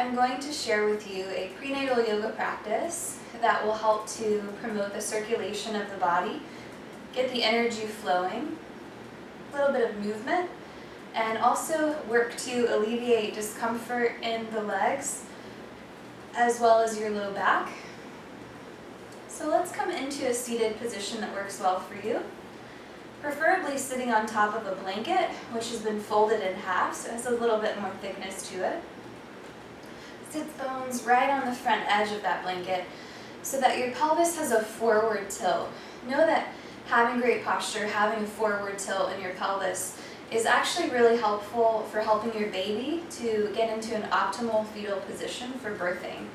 I'm going to share with you a prenatal yoga practice that will help to promote the circulation of the body, get the energy flowing, a little bit of movement, and also work to alleviate discomfort in the legs as well as your low back. So let's come into a seated position that works well for you. Preferably sitting on top of a blanket, which has been folded in half, so it has a little bit more thickness to it. Sit bones right on the front edge of that blanket so that your pelvis has a forward tilt. Know that having great posture, having a forward tilt in your pelvis is actually really helpful for helping your baby to get into an optimal fetal position for birthing.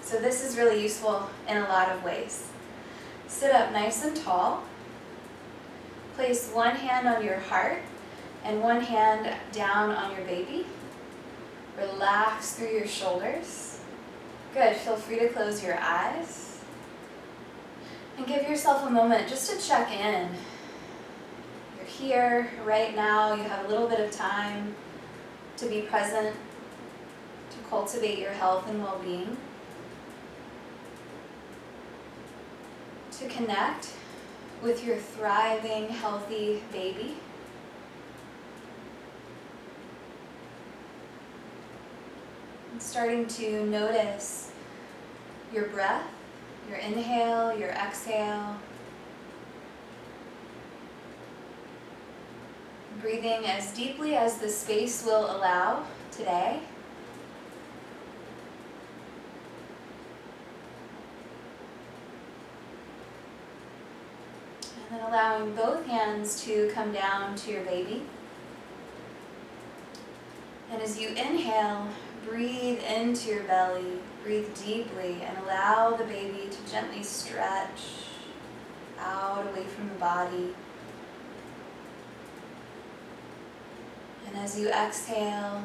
So this is really useful in a lot of ways. Sit up nice and tall. Place one hand on your heart and one hand down on your baby. Relax through your shoulders. Good, feel free to close your eyes. And give yourself a moment just to check in. You're here right now, you have a little bit of time to be present, to cultivate your health and well-being, to connect with your thriving, healthy baby. And starting to notice your breath, your inhale, your exhale. Breathing as deeply as the space will allow today. And then allowing both hands to come down to your baby. And as you inhale, breathe into your belly, breathe deeply, and allow the baby to gently stretch out away from the body. And as you exhale,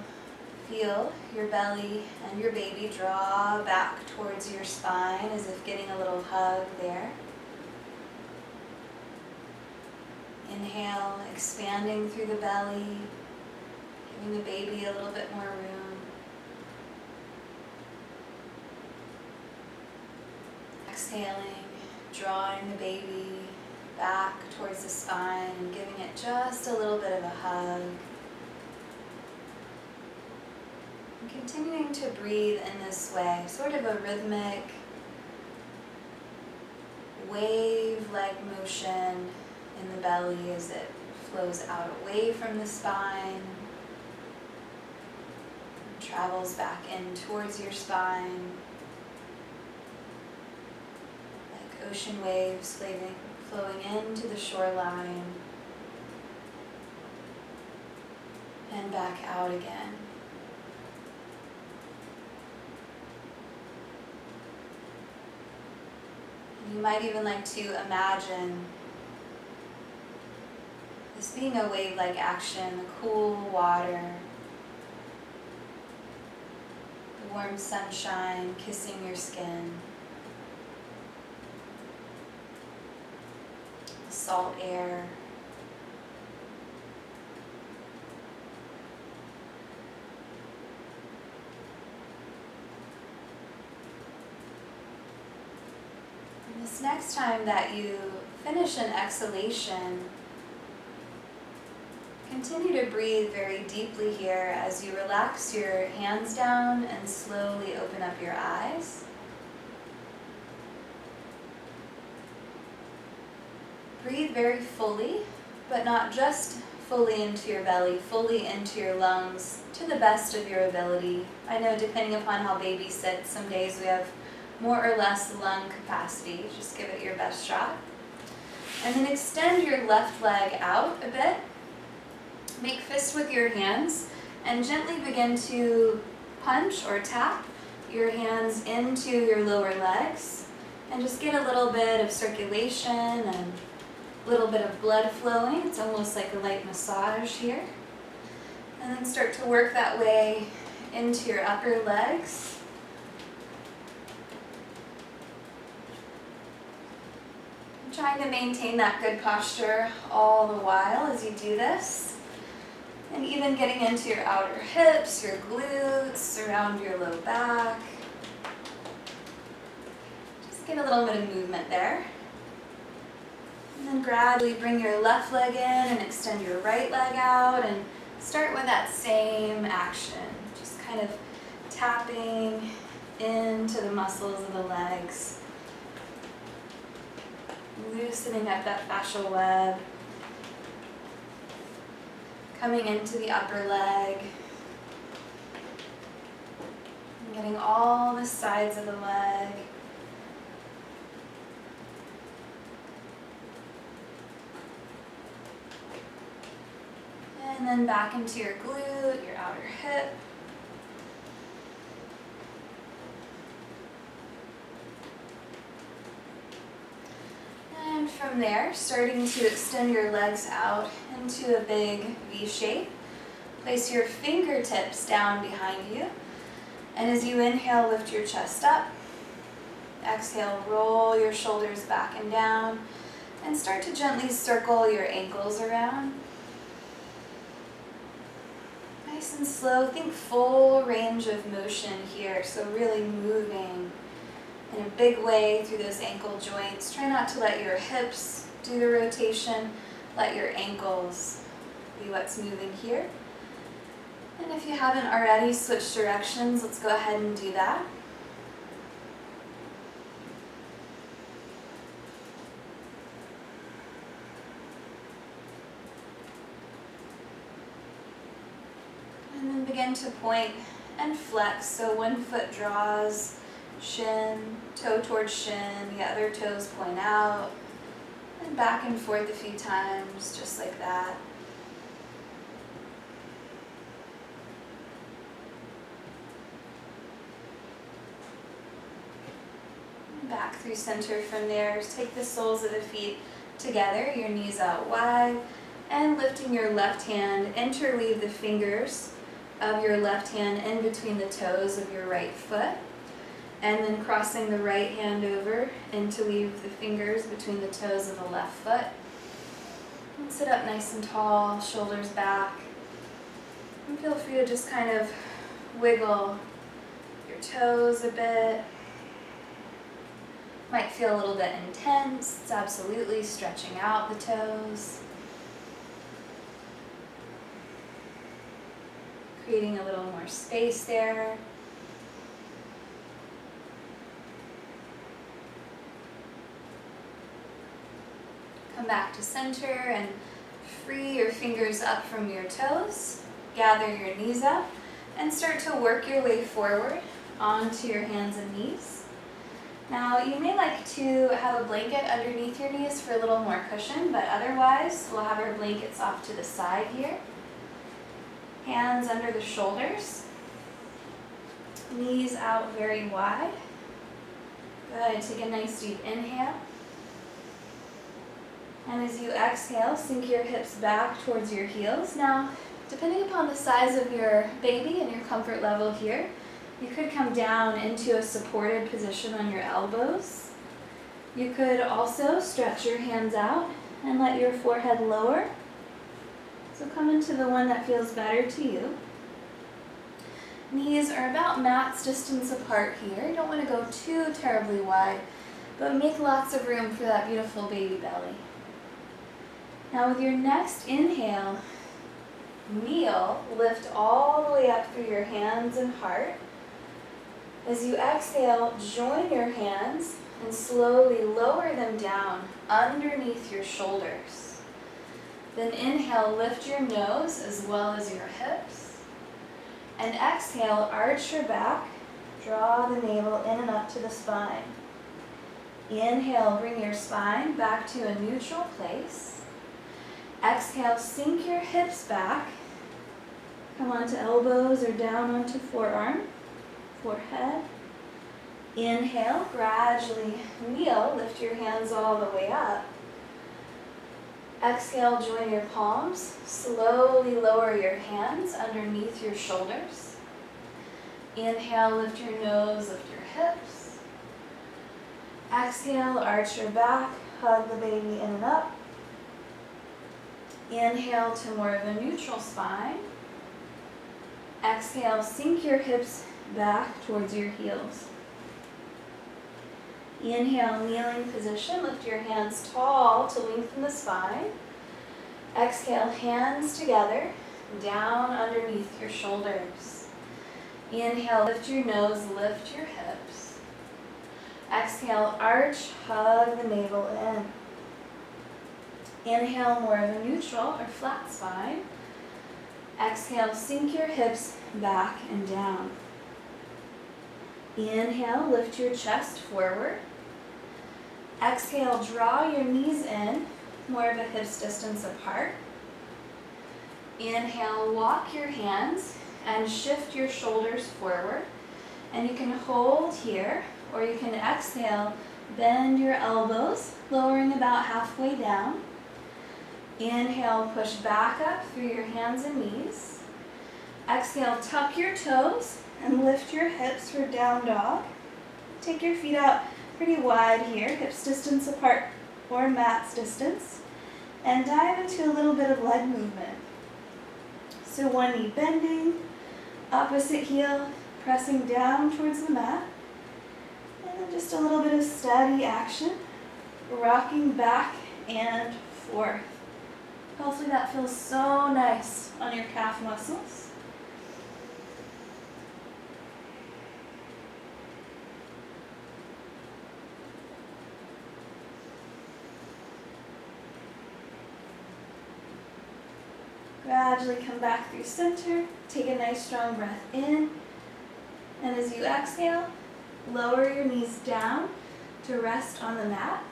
feel your belly and your baby draw back towards your spine as if getting a little hug there. Inhale, expanding through the belly, giving the baby a little bit more room. Exhaling, drawing the baby back towards the spine and giving it just a little bit of a hug. And continuing to breathe in this way, sort of a rhythmic, wave-like motion in the belly as it flows out away from the spine, travels back in towards your spine, like ocean waves flowing into the shoreline, and back out again. You might even like to imagine this being a wave-like action, the cool water, the warm sunshine kissing your skin, the salt air, and this next time that you finish an exhalation, continue to breathe very deeply here as you relax your hands down and slowly open up your eyes. Breathe very fully, but not just fully into your belly, fully into your lungs to the best of your ability. I know depending upon how baby sits, some days we have more or less lung capacity. Just give it your best shot. And then extend your left leg out a bit. Make fists with your hands and gently begin to punch or tap your hands into your lower legs and just get a little bit of circulation and a little bit of blood flowing. It's almost like a light massage here. And then start to work that way into your upper legs. Trying to maintain that good posture all the while as you do this. And even getting into your outer hips, your glutes, around your low back. Just get a little bit of movement there. And then gradually bring your left leg in and extend your right leg out and start with that same action. Just kind of tapping into the muscles of the legs. Loosening up that fascial web. Coming into the upper leg. And getting all the sides of the leg. And then back into your glute, your outer hip. And from there, starting to extend your legs out into a big V shape. Place your fingertips down behind you. And as you inhale, lift your chest up. Exhale, roll your shoulders back and down. And start to gently circle your ankles around. Nice and slow. Think full range of motion here. So really moving in a big way through those ankle joints. Try not to let your hips do the rotation. Let your ankles be what's moving here. And if you haven't already switched directions, let's go ahead and do that. And then begin to point and flex. So one foot draws, shin, toe towards shin, the other toes point out, and back and forth a few times, just like that. And back through center from there. Take the soles of the feet together, your knees out wide, and lifting your left hand, interleave the fingers of your left hand in between the toes of your right foot. And then crossing the right hand over, interleave the fingers between the toes of the left foot. And sit up nice and tall, shoulders back. And feel free to just kind of wiggle your toes a bit. Might feel a little bit intense. It's absolutely stretching out the toes. Creating a little more space there. Come back to center and free your fingers up from your toes. Gather your knees up and start to work your way forward onto your hands and knees. Now you may like to have a blanket underneath your knees for a little more cushion, but otherwise we'll have our blankets off to the side here. Hands under the shoulders. Knees out very wide. Good. Take a nice deep inhale. And as you exhale, sink your hips back towards your heels. Now, depending upon the size of your baby and your comfort level here, you could come down into a supported position on your elbows. You could also stretch your hands out and let your forehead lower. So come into the one that feels better to you. Knees are about mat's distance apart here. You don't want to go too terribly wide, but make lots of room for that beautiful baby belly. Now with your next inhale, kneel, lift all the way up through your hands and heart. As you exhale, join your hands and slowly lower them down underneath your shoulders. Then inhale, lift your nose as well as your hips. And exhale, arch your back, draw the navel in and up to the spine. Inhale, bring your spine back to a neutral place. Exhale, sink your hips back. Come onto elbows or down onto forearm, forehead. Inhale, gradually kneel, lift your hands all the way up. Exhale, join your palms. Slowly lower your hands underneath your shoulders. Inhale, lift your nose, lift your hips. Exhale, arch your back, hug the baby in and up. Inhale to more of a neutral spine. Exhale, sink your hips back towards your heels. Inhale, kneeling position. Lift your hands tall to lengthen the spine. Exhale, hands together, down underneath your shoulders. Inhale, lift your nose, lift your hips. Exhale, arch, hug the navel in. Inhale, more of a neutral or flat spine. Exhale, sink your hips back and down. Inhale, lift your chest forward. Exhale, draw your knees in, more of a hips distance apart. Inhale, walk your hands and shift your shoulders forward. And you can hold here, or you can exhale, bend your elbows, lowering about halfway down. Inhale, push back up through your hands and knees. Exhale, tuck your toes and lift your hips for down dog. Take your feet out pretty wide here, hips distance apart or mat's distance. And dive into a little bit of leg movement. So one knee bending, opposite heel pressing down towards the mat. And then just a little bit of steady action, rocking back and forth. Hopefully that feels so nice on your calf muscles. Gradually come back through center. Take a nice strong breath in. And as you exhale, lower your knees down to rest on the mat.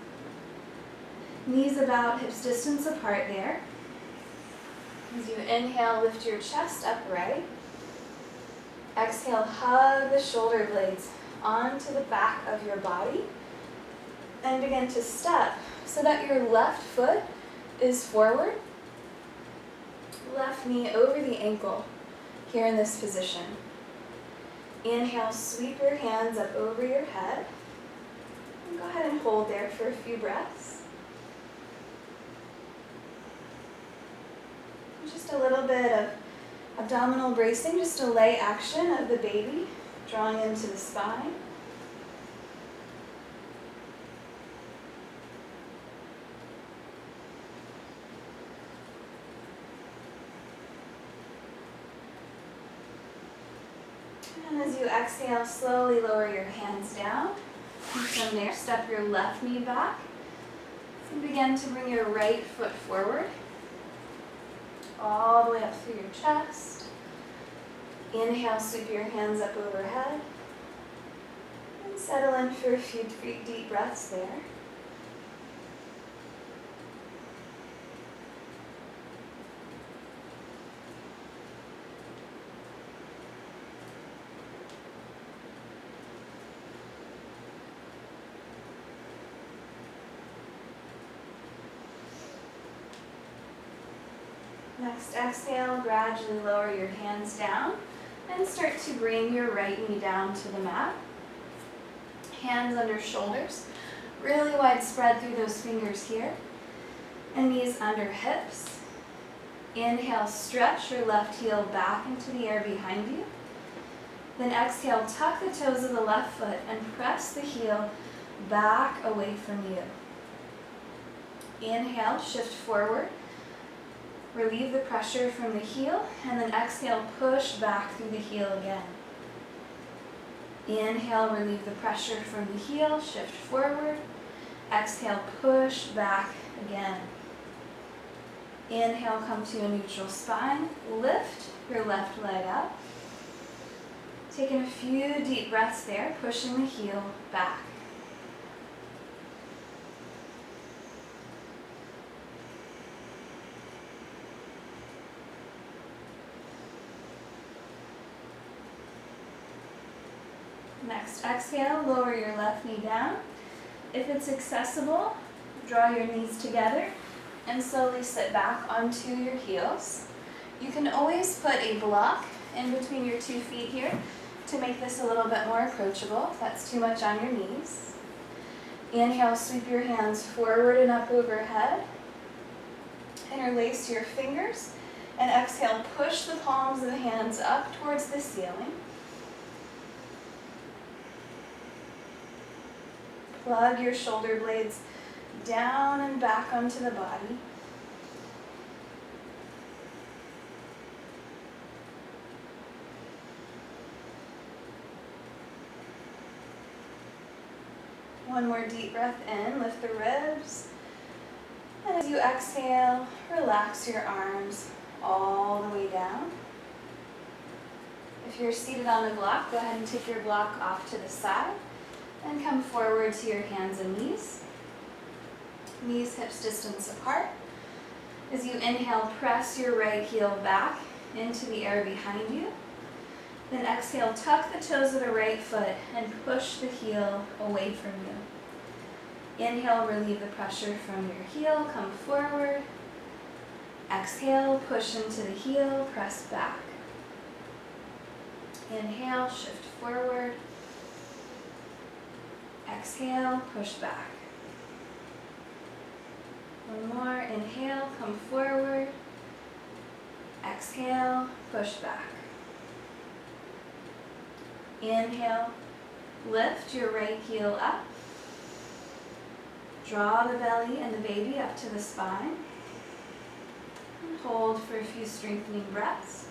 Knees about hips distance apart there. As you inhale, lift your chest upright. Exhale, hug the shoulder blades onto the back of your body. And begin to step so that your left foot is forward. Left knee over the ankle here in this position. Inhale, sweep your hands up over your head. And go ahead and hold there for a few breaths. Just a little bit of abdominal bracing, just a lay action of the baby, drawing into the spine. And as you exhale, slowly lower your hands down. And from there, step your left knee back. And begin to bring your right foot forward. All the way up through your chest. Inhale, sweep your hands up overhead. And settle in for a few deep breaths there. Next exhale, gradually lower your hands down and start to bring your right knee down to the mat. Hands under shoulders, really wide spread through those fingers here. And knees under hips. Inhale, stretch your left heel back into the air behind you. Then exhale, tuck the toes of the left foot and press the heel back away from you. Inhale, shift forward. Relieve the pressure from the heel, and then exhale, push back through the heel again. Inhale, relieve the pressure from the heel, shift forward. Exhale, push back again. Inhale, come to a neutral spine. Lift your left leg up. Taking a few deep breaths there, pushing the heel back. Next, exhale, lower your left knee down. If it's accessible, draw your knees together and slowly sit back onto your heels. You can always put a block in between your 2 feet here to make this a little bit more approachable if that's too much on your knees. Inhale, sweep your hands forward and up overhead. interlace your fingers, and exhale, push the palms of the hands up towards the ceiling. Plug your shoulder blades down and back onto the body. One more deep breath in, lift the ribs. And as you exhale, relax your arms all the way down. If you're seated on a block, go ahead and take your block off to the side and come forward to your hands and knees. Knees, hips distance apart. As you inhale, press your right heel back into the air behind you. Then exhale, tuck the toes of the right foot and push the heel away from you. Inhale, relieve the pressure from your heel, come forward. Exhale, push into the heel, press back. Inhale, shift forward. Exhale, push back. One more, inhale, come forward. Exhale, push back. Inhale, lift your right heel up. Draw the belly and the baby up to the spine. And hold for a few strengthening breaths.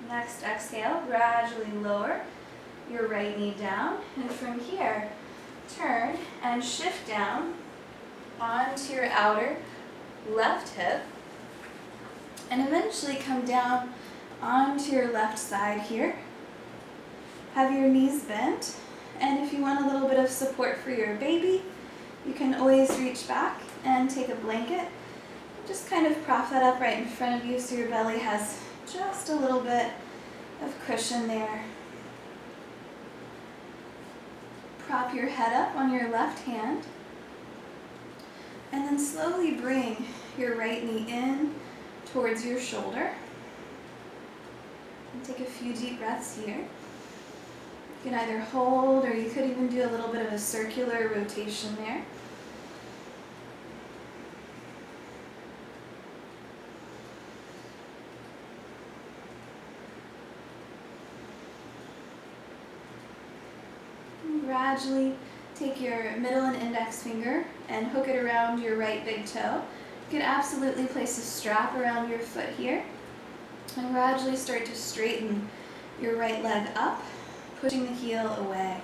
Next exhale, gradually lower your right knee down, and from here, turn and shift down onto your outer left hip, and eventually come down onto your left side here. Have your knees bent, and if you want a little bit of support for your baby, you can always reach back and take a blanket. Just kind of prop that up right in front of you so your belly has just a little bit of cushion there. Prop your head up on your left hand, and then slowly bring your right knee in towards your shoulder. And take a few deep breaths here. You can either hold, or you could even do a little bit of a circular rotation there. Gradually take your middle and index finger and hook it around your right big toe. You can absolutely place a strap around your foot here, and gradually start to straighten your right leg up, pushing the heel away.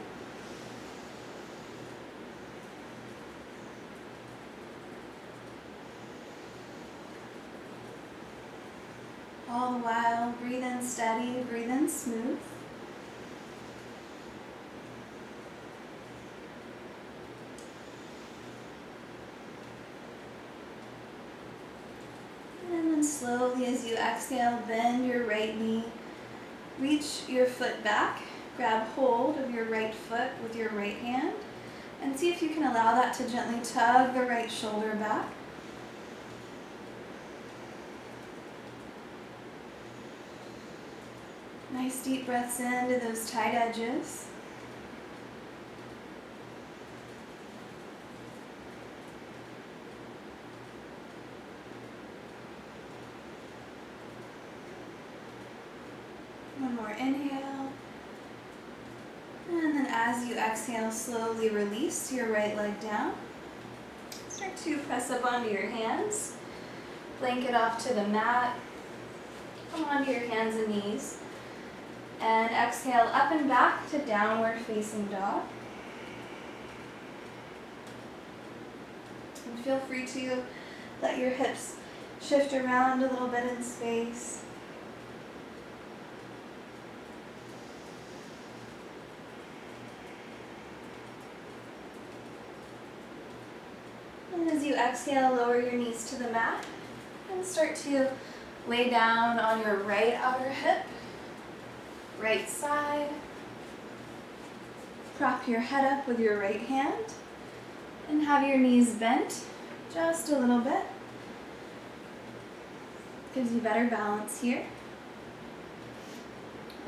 All the while, breathe in steady, breathe in smooth. Slowly, as you exhale, bend your right knee, reach your foot back, grab hold of your right foot with your right hand, and see if you can allow that to gently tug the right shoulder back. Nice deep breaths into those tight edges. One more inhale, and then as you exhale, slowly release your right leg down. Start to press up onto your hands, blanket off to the mat, come onto your hands and knees, and exhale up and back to downward facing dog. And feel free to let your hips shift around a little bit in space. And as you exhale, lower your knees to the mat and start to lay down on your right outer hip, right side. Prop your head up with your right hand and have your knees bent just a little bit. Gives you better balance here.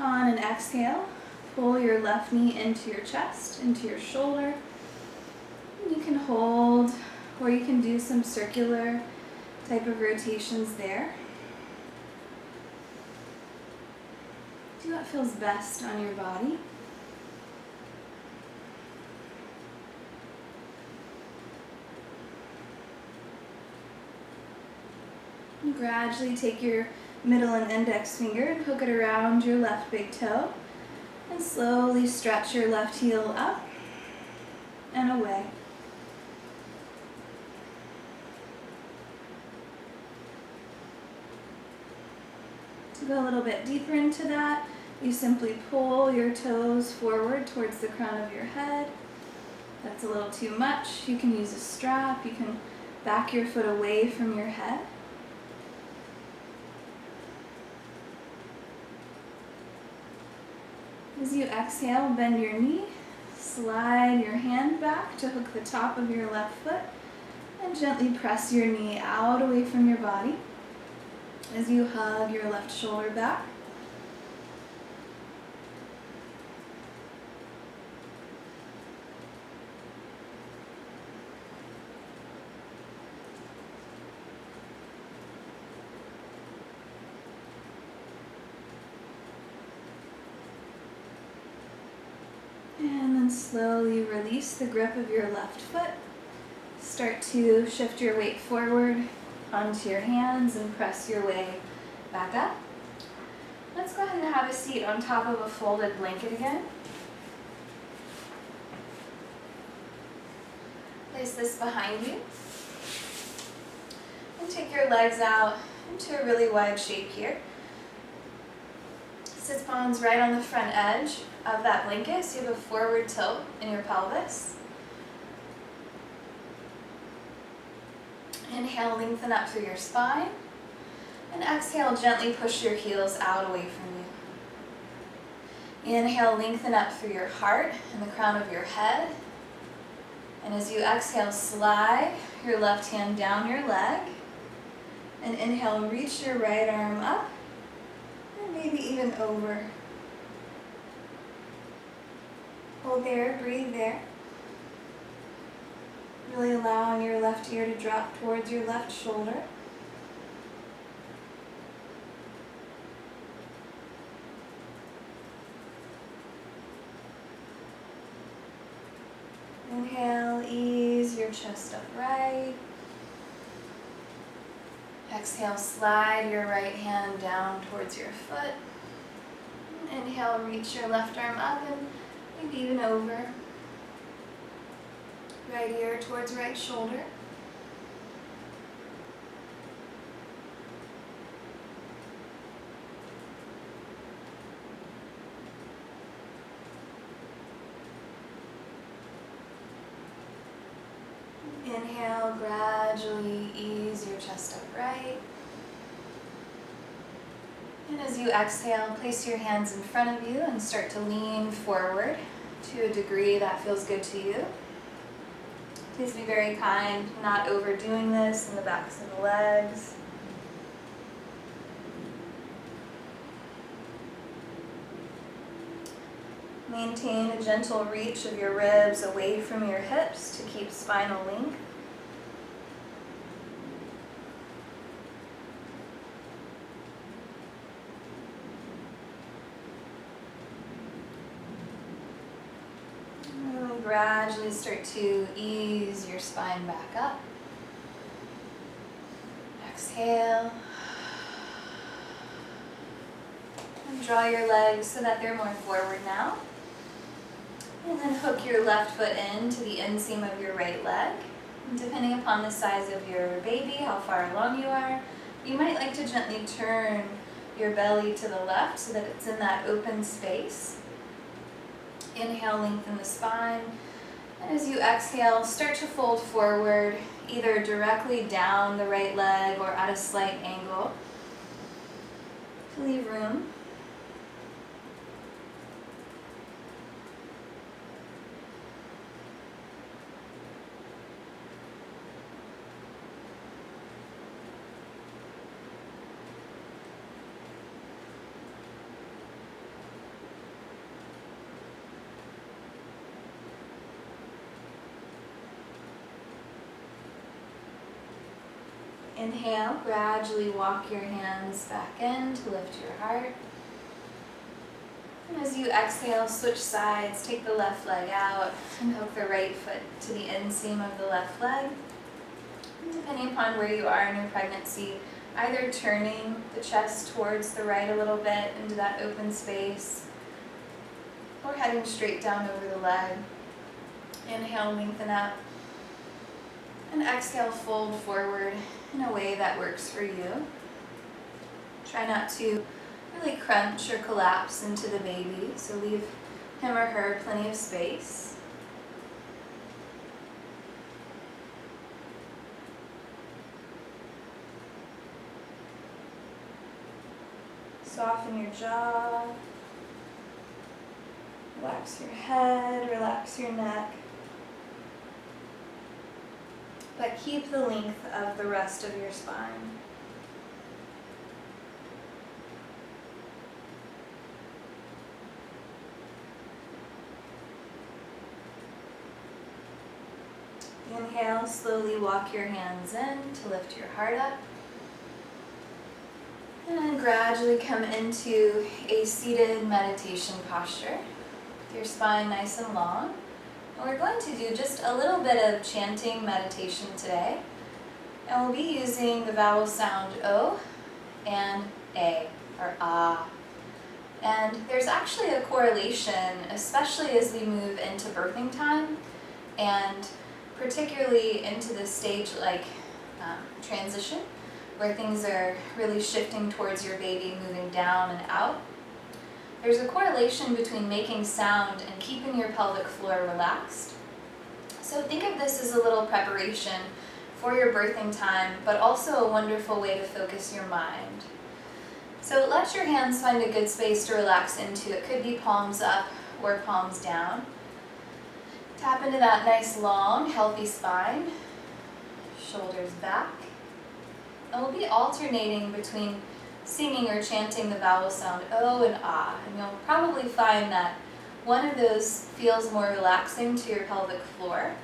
On an exhale, pull your left knee into your chest, into your shoulder. You can hold, or you can do some circular type of rotations there. Do what feels best on your body. And gradually take your middle and index finger and hook it around your left big toe. And slowly stretch your left heel up and away. To go a little bit deeper into that, you simply pull your toes forward towards the crown of your head. If that's a little too much, you can use a strap. You can back your foot away from your head. As you exhale, bend your knee, slide your hand back to hook the top of your left foot, and gently press your knee out away from your body as you hug your left shoulder back. And then slowly release the grip of your left foot. Start to shift your weight forward onto your hands and press your way back up. Let's go ahead and have a seat on top of a folded blanket again. Place this behind you. And take your legs out into a really wide shape here. Sit bones right on the front edge of that blanket, so you have a forward tilt in your pelvis. Inhale, lengthen up through your spine. And exhale, gently push your heels out away from you. Inhale, lengthen up through your heart and the crown of your head. And as you exhale, slide your left hand down your leg. And inhale, reach your right arm up. And maybe even over. Hold there, breathe there. Really allowing your left ear to drop towards your left shoulder. Inhale, ease your chest upright. Exhale, slide your right hand down towards your foot. Inhale, reach your left arm up and maybe even over. Right ear towards right shoulder. Inhale, gradually ease your chest upright. And as you exhale, place your hands in front of you and start to lean forward to a degree that feels good to you. Please be very kind, not overdoing this in the backs of the legs. Maintain a gentle reach of your ribs away from your hips to keep spinal length. Gradually start to ease your spine back up. Exhale. And draw your legs so that they're more forward now. And then hook your left foot into the inseam of your right leg. And depending upon the size of your baby, how far along you are, you might like to gently turn your belly to the left so that it's in that open space. Inhale, lengthen the spine. And as you exhale, start to fold forward, either directly down the right leg or at a slight angle to leave room. Inhale, gradually walk your hands back in to lift your heart. And as you exhale, switch sides, take the left leg out and hook the right foot to the inseam of the left leg. And depending upon where you are in your pregnancy, either turning the chest towards the right a little bit into that open space, or heading straight down over the leg. Inhale, lengthen up. And exhale, fold forward in a way that works for you. Try not to really crunch or collapse into the baby, so leave him or her plenty of space. Soften your jaw. Relax your head, relax your neck. But keep the length of the rest of your spine. Inhale, slowly walk your hands in to lift your heart up. And gradually come into a seated meditation posture with your spine nice and long. And we're going to do just a little bit of chanting meditation today. And we'll be using the vowel sound O and A, or Ah. And there's actually a correlation, especially as we move into birthing time, and particularly into this stage like transition, where things are really shifting towards your baby moving down and out. There's a correlation between making sound and keeping your pelvic floor relaxed. So think of this as a little preparation for your birthing time, but also a wonderful way to focus your mind. So let your hands find a good space to relax into. It could be palms up or palms down. Tap into that nice, long, healthy spine. Shoulders back. And we'll be alternating between singing or chanting the vowel sound O and Ah. And you'll probably find that one of those feels more relaxing to your pelvic floor.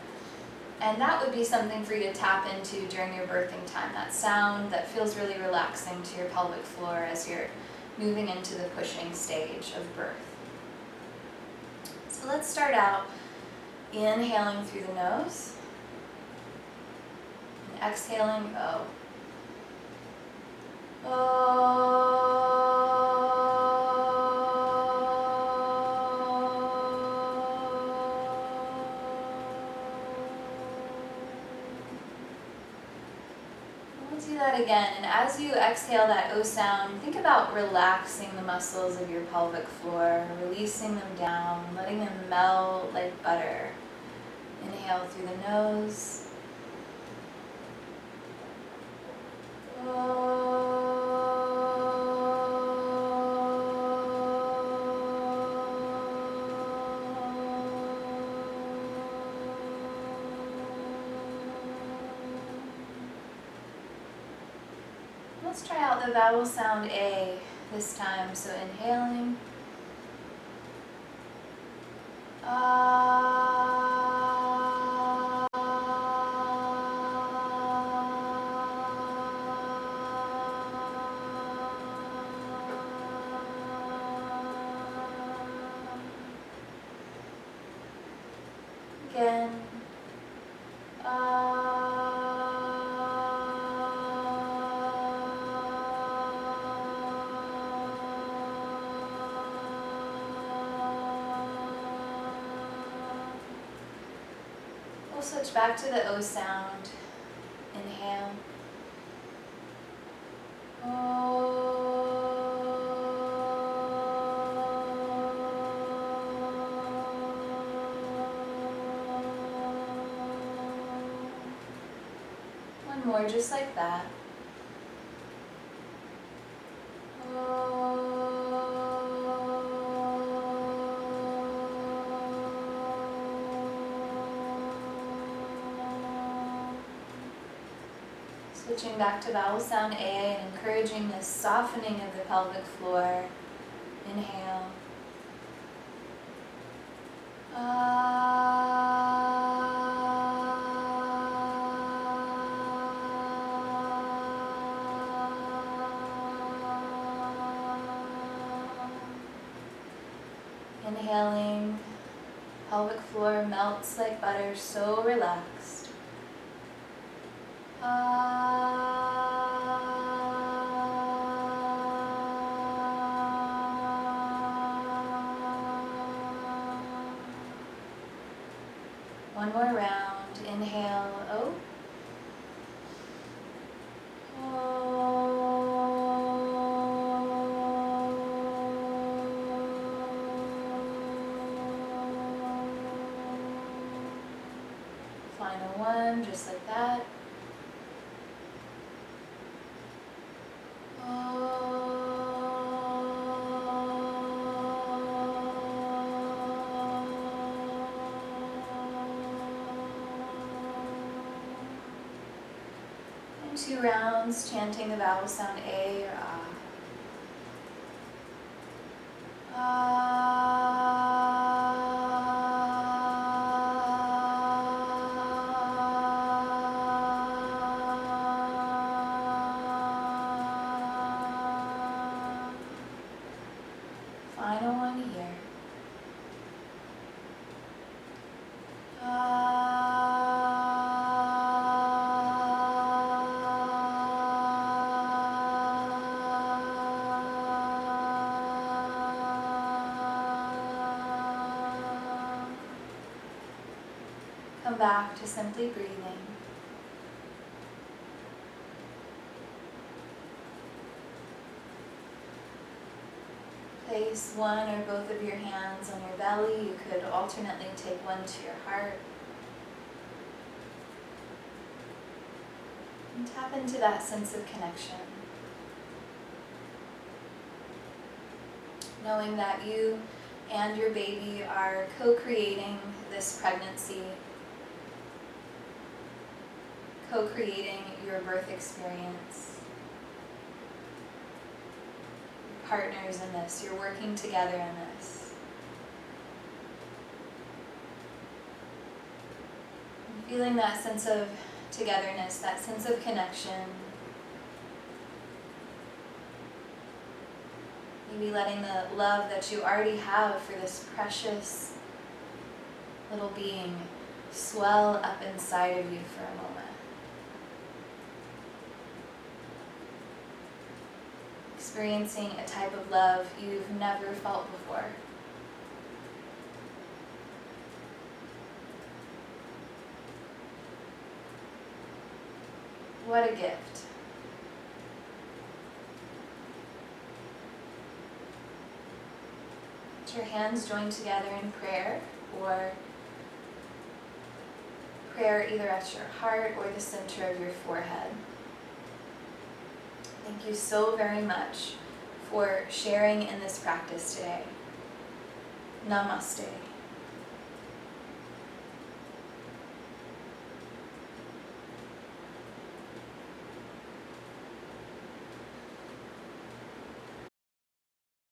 And that would be something for you to tap into during your birthing time, that sound that feels really relaxing to your pelvic floor as you're moving into the pushing stage of birth. So let's start out inhaling through the nose and exhaling O. We'll do that again, and as you exhale that O sound, think about relaxing the muscles of your pelvic floor, releasing them down, letting them melt like butter. Inhale through the nose. Let's try out the vowel sound A this time. So inhaling. Again. We'll switch back to the O sound. Inhale. One more, just like that. Switching back to vowel sound A and encouraging this softening of the pelvic floor. Inhale. Inhaling, pelvic floor melts like butter, so relaxed. One more round. Inhale, O. Final one, just like that. And 2 rounds, chanting the vowel sound A or Final one here. Come back to simply breathing. Place one or both of your hands on your belly. You could alternately take one to your heart. And tap into that sense of connection. Knowing that you and your baby are co-creating this pregnancy, co-creating your birth experience. Partners in this, you're working together in this. And feeling that sense of togetherness, that sense of connection. Maybe letting the love that you already have for this precious little being swell up inside of you for a moment. Experiencing a type of love you've never felt before. What a gift. Let your hands join together in prayer, or prayer either at your heart or the center of your forehead. Thank you so very much for sharing in this practice today. Namaste.